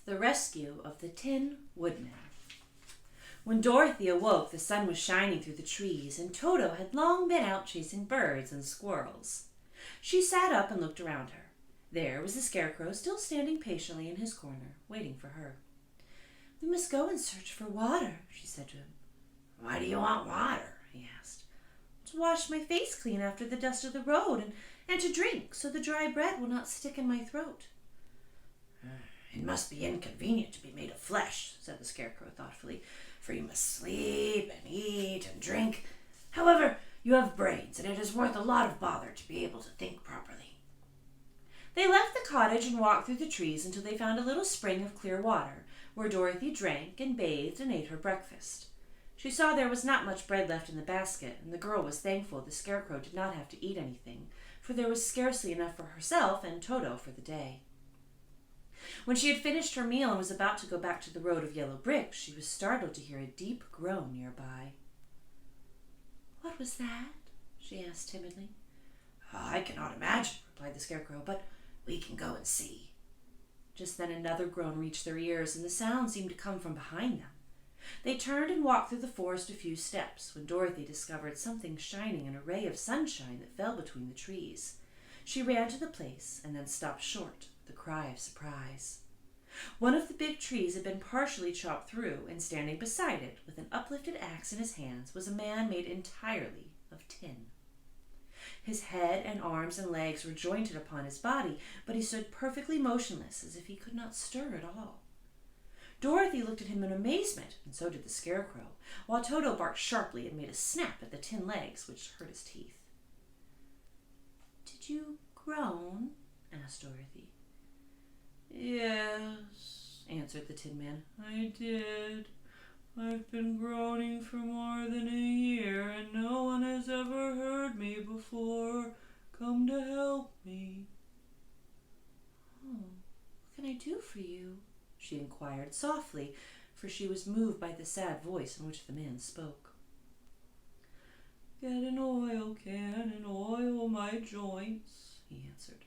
The Rescue of the Tin Woodman. When Dorothy awoke, the sun was shining through the trees, and Toto had long been out chasing birds and squirrels. She sat up and looked around her. There was the Scarecrow still standing patiently in his corner, waiting for her. "We must go and search for water," she said to him. "Why do you want water?" he asked. "To wash my face clean after the dust of the road, and to drink, so the dry bread will not stick in my throat." "It must be inconvenient to be made of flesh," said the Scarecrow thoughtfully, "for you must sleep and eat and drink. However, you have brains, and it is worth a lot of bother to be able to think properly." They left the cottage and walked through the trees until they found a little spring of clear water, where Dorothy drank and bathed and ate her breakfast. She saw there was not much bread left in the basket, and the girl was thankful the Scarecrow did not have to eat anything, for there was scarcely enough for herself and Toto for the day. When she had finished her meal and was about to go back to the road of yellow bricks, she was startled to hear a deep groan nearby. "What was that?" she asked timidly. "I cannot imagine," replied the Scarecrow, "but we can go and see." Just then another groan reached their ears, and the sound seemed to come from behind them. They turned and walked through the forest a few steps, when Dorothy discovered something shining in a ray of sunshine that fell between the trees. She ran to the place and then stopped short with a cry of surprise. One of the big trees had been partially chopped through, and standing beside it, with an uplifted axe in his hands, was a man made entirely of tin. His head and arms and legs were jointed upon his body, but he stood perfectly motionless, as if he could not stir at all. Dorothy looked at him in amazement, and so did the Scarecrow, while Toto barked sharply and made a snap at the tin legs, which hurt his teeth. "Did you groan?" asked Dorothy. "Yes," answered the Tin Man, "I did. I've been groaning for more than a year, and no one has ever heard me before. Come to help me." "Oh, what can I do for you?" she inquired softly, for she was moved by the sad voice in which the man spoke. "Get an oil can and oil my joints," he answered.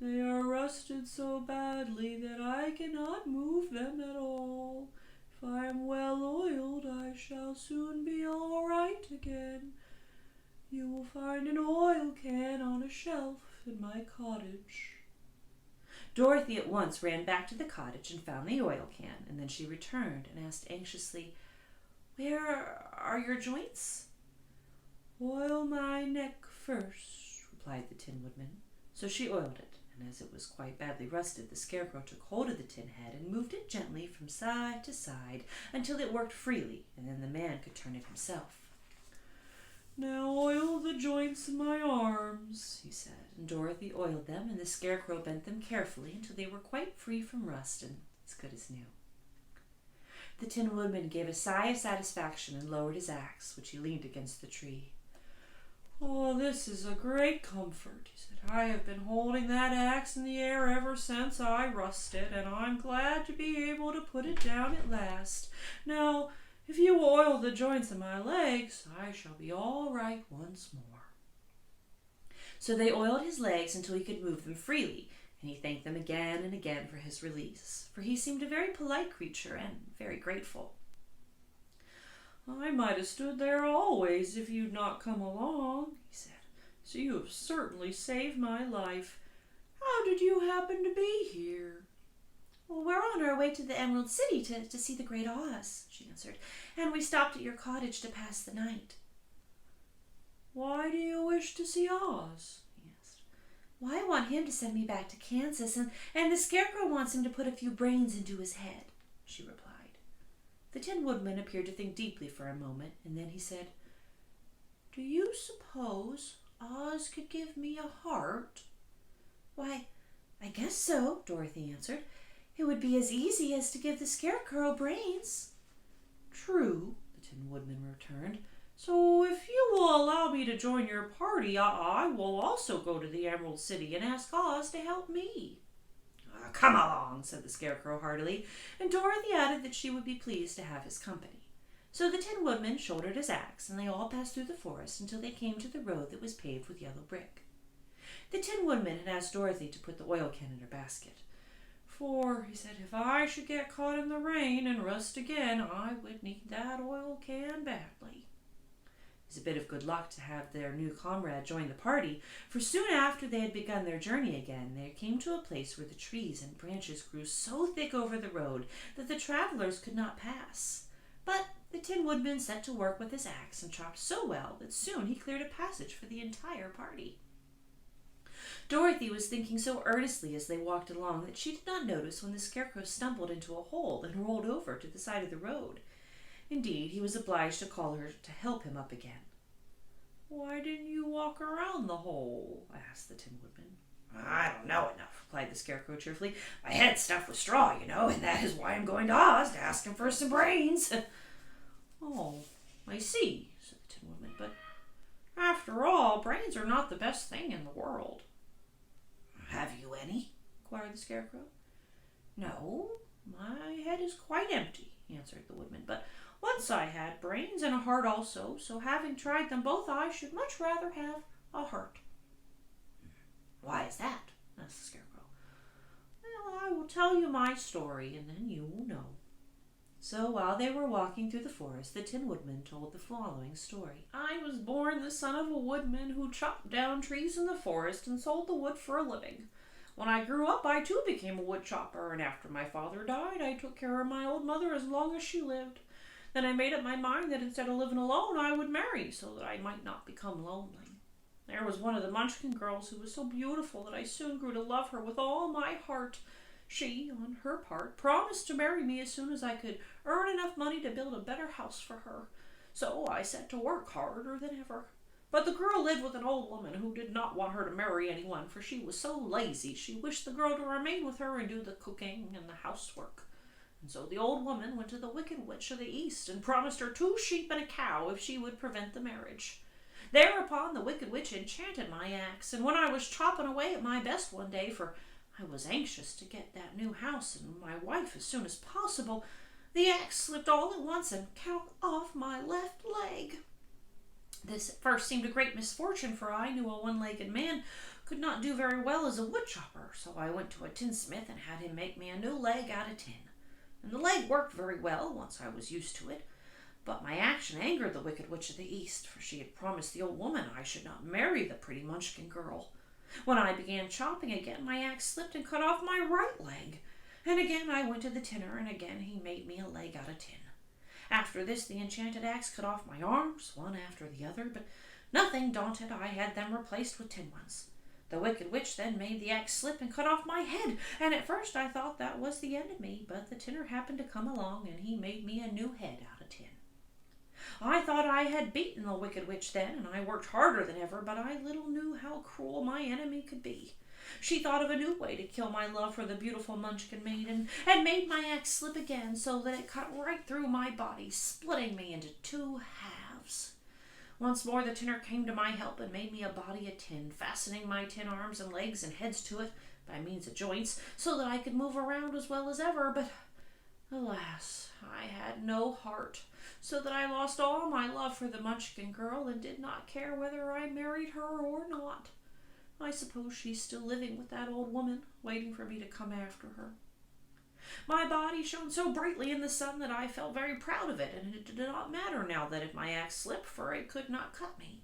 "They are rusted so badly that I cannot move them at all. If I am well oiled, I shall soon be all right again. You will find an oil can on a shelf in my cottage." Dorothy at once ran back to the cottage and found the oil can, and then she returned and asked anxiously, "Where are your joints?" "Oil my neck first," replied the Tin Woodman. So she oiled it, and as it was quite badly rusted, the Scarecrow took hold of the tin head and moved it gently from side to side until it worked freely, and then the man could turn it himself. "Now oil the joints in my arms," he said, and Dorothy oiled them, and the Scarecrow bent them carefully until they were quite free from rust and as good as new. The Tin Woodman gave a sigh of satisfaction and lowered his axe, which he leaned against the tree. "Oh, this is a great comfort," he said. "I have been holding that axe in the air ever since I rusted, and I'm glad to be able to put it down at last. Now, if you will oil the joints of my legs, I shall be all right once more." So they oiled his legs until he could move them freely, and he thanked them again and again for his release, for he seemed a very polite creature and very grateful. "I might have stood there always if you'd not come along," he said. "So you have certainly saved my life. How did you happen to be here?" "Well, we're on our way to the Emerald City to see the Great Oz," she answered, "and we stopped at your cottage to pass the night." "Why do you wish to see Oz?" he asked. "Well, I want him to send me back to Kansas, and the Scarecrow wants him to put a few brains into his head," she replied. The Tin Woodman appeared to think deeply for a moment, and then he said, "Do you suppose Oz could give me a heart?" "Why, I guess so," Dorothy answered. "It would be as easy as to give the Scarecrow brains." "True," the Tin Woodman returned. "So if you will allow me to join your party, I will also go to the Emerald City and ask Oz to help me." "Come along," said the Scarecrow heartily, and Dorothy added that she would be pleased to have his company. So the Tin Woodman shouldered his axe, and they all passed through the forest until they came to the road that was paved with yellow brick. The Tin Woodman had asked Dorothy to put the oil can in her basket. before, he said. If I should get caught in the rain and rust again, I would need that oil can badly. It was a bit of good luck to have their new comrade join the party, for soon after they had begun their journey again, they came to a place where the trees and branches grew so thick over the road that the travelers could not pass. But the Tin Woodman set to work with his axe and chopped so well that soon he cleared a passage for the entire party. Dorothy was thinking so earnestly as they walked along that she did not notice when the Scarecrow stumbled into a hole and rolled over to the side of the road. Indeed, he was obliged to call her to help him up again. "Why didn't you walk around the hole?" asked the Tin Woodman. "I don't know enough," replied the Scarecrow cheerfully. "My head's stuffed with straw, you know, and that is why I'm going to Oz to ask him for some brains." "Oh, I see," said the Tin Woodman, "but after all, brains are not the best thing in the world." "Have you any?" inquired the Scarecrow. "No, my head is quite empty," answered the Woodman, "but once I had brains and a heart also, so having tried them both, I should much rather have a heart." "Why is that?" asked the Scarecrow. "Well, I will tell you my story, and then you will know." So while they were walking through the forest, the Tin Woodman told the following story. "I was born the son of a woodman who chopped down trees in the forest and sold the wood for a living. When I grew up, I too became a wood chopper, and after my father died, I took care of my old mother as long as she lived. Then I made up my mind that instead of living alone, I would marry, so that I might not become lonely. There was one of the Munchkin girls who was so beautiful that I soon grew to love her with all my heart. She, on her part, promised to marry me as soon as I could earn enough money to build a better house for her. So I set to work harder than ever. But the girl lived with an old woman who did not want her to marry anyone, for she was so lazy she wished the girl to remain with her and do the cooking and the housework. And so the old woman went to the Wicked Witch of the East and promised her 2 sheep and a cow if she would prevent the marriage. Thereupon the Wicked Witch enchanted my axe, and when I was chopping away at my best one day, for I was anxious to get that new house and my wife as soon as possible, the axe slipped all at once and cut off my left leg. This at first seemed a great misfortune, for I knew a one-legged man could not do very well as a wood chopper, so I went to a tinsmith and had him make me a new leg out of tin. And the leg worked very well once I was used to it. But my action angered the Wicked Witch of the East, for she had promised the old woman I should not marry the pretty Munchkin girl. When I began chopping again, my axe slipped and cut off my right leg. And again I went to the tinner, and again he made me a leg out of tin. After this, the enchanted axe cut off my arms, one after the other, but nothing daunted, I had them replaced with tin ones. The Wicked Witch then made the axe slip and cut off my head, and at first I thought that was the end of me, but the tinner happened to come along, and he made me a new head out of tin. I thought I had beaten the Wicked Witch then, and I worked harder than ever, but I little knew how cruel my enemy could be. She thought of a new way to kill my love for the beautiful Munchkin maiden, and made my axe slip again so that it cut right through my body, splitting me into 2 halves. Once more the tinner came to my help and made me a body of tin, fastening my tin arms and legs and heads to it by means of joints, so that I could move around as well as ever, but alas, I had no heart, so that I lost all my love for the Munchkin girl and did not care whether I married her or not. I suppose she's still living with that old woman, waiting for me to come after her. My body shone so brightly in the sun that I felt very proud of it, and it did not matter now that if my axe slipped, for it could not cut me.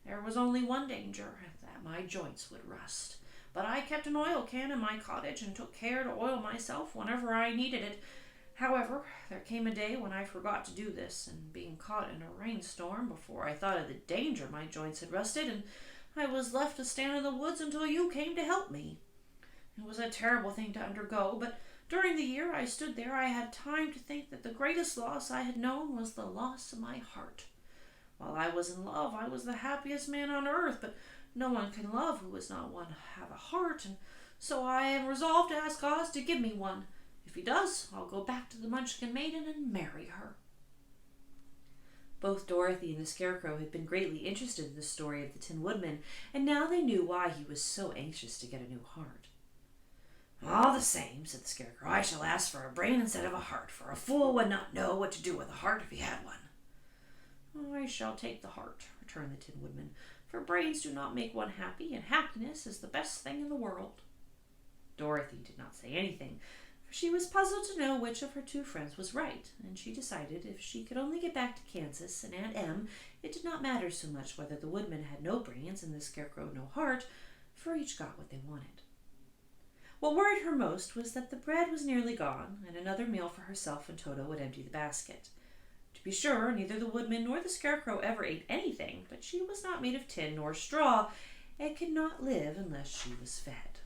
There was only one danger, that my joints would rust. But I kept an oil can in my cottage and took care to oil myself whenever I needed it. However, there came a day when I forgot to do this, and being caught in a rainstorm before I thought of the danger my joints had rusted, and I was left to stand in the woods until you came to help me. It was a terrible thing to undergo, but during the year I stood there I had time to think that the greatest loss I had known was the loss of my heart. While I was in love, I was the happiest man on earth, but no one can love who is not one to have a heart, and so I am resolved to ask Oz to give me one. If he does, I'll go back to the Munchkin maiden and marry her. Both Dorothy and the Scarecrow had been greatly interested in the story of the Tin Woodman, and now they knew why he was so anxious to get a new heart. "All the same," said the Scarecrow, "I shall ask for a brain instead of a heart, for a fool would not know what to do with a heart if he had one." "I shall take the heart," returned the Tin Woodman, "for brains do not make one happy, and happiness is the best thing in the world." Dorothy did not say anything, for she was puzzled to know which of her two friends was right, and she decided if she could only get back to Kansas and Aunt Em, it did not matter so much whether the Woodman had no brains and the Scarecrow no heart, for each got what they wanted. What worried her most was that the bread was nearly gone, and another meal for herself and Toto would empty the basket. To be sure, neither the Woodman nor the Scarecrow ever ate anything, but she was not made of tin nor straw, and could not live unless she was fed.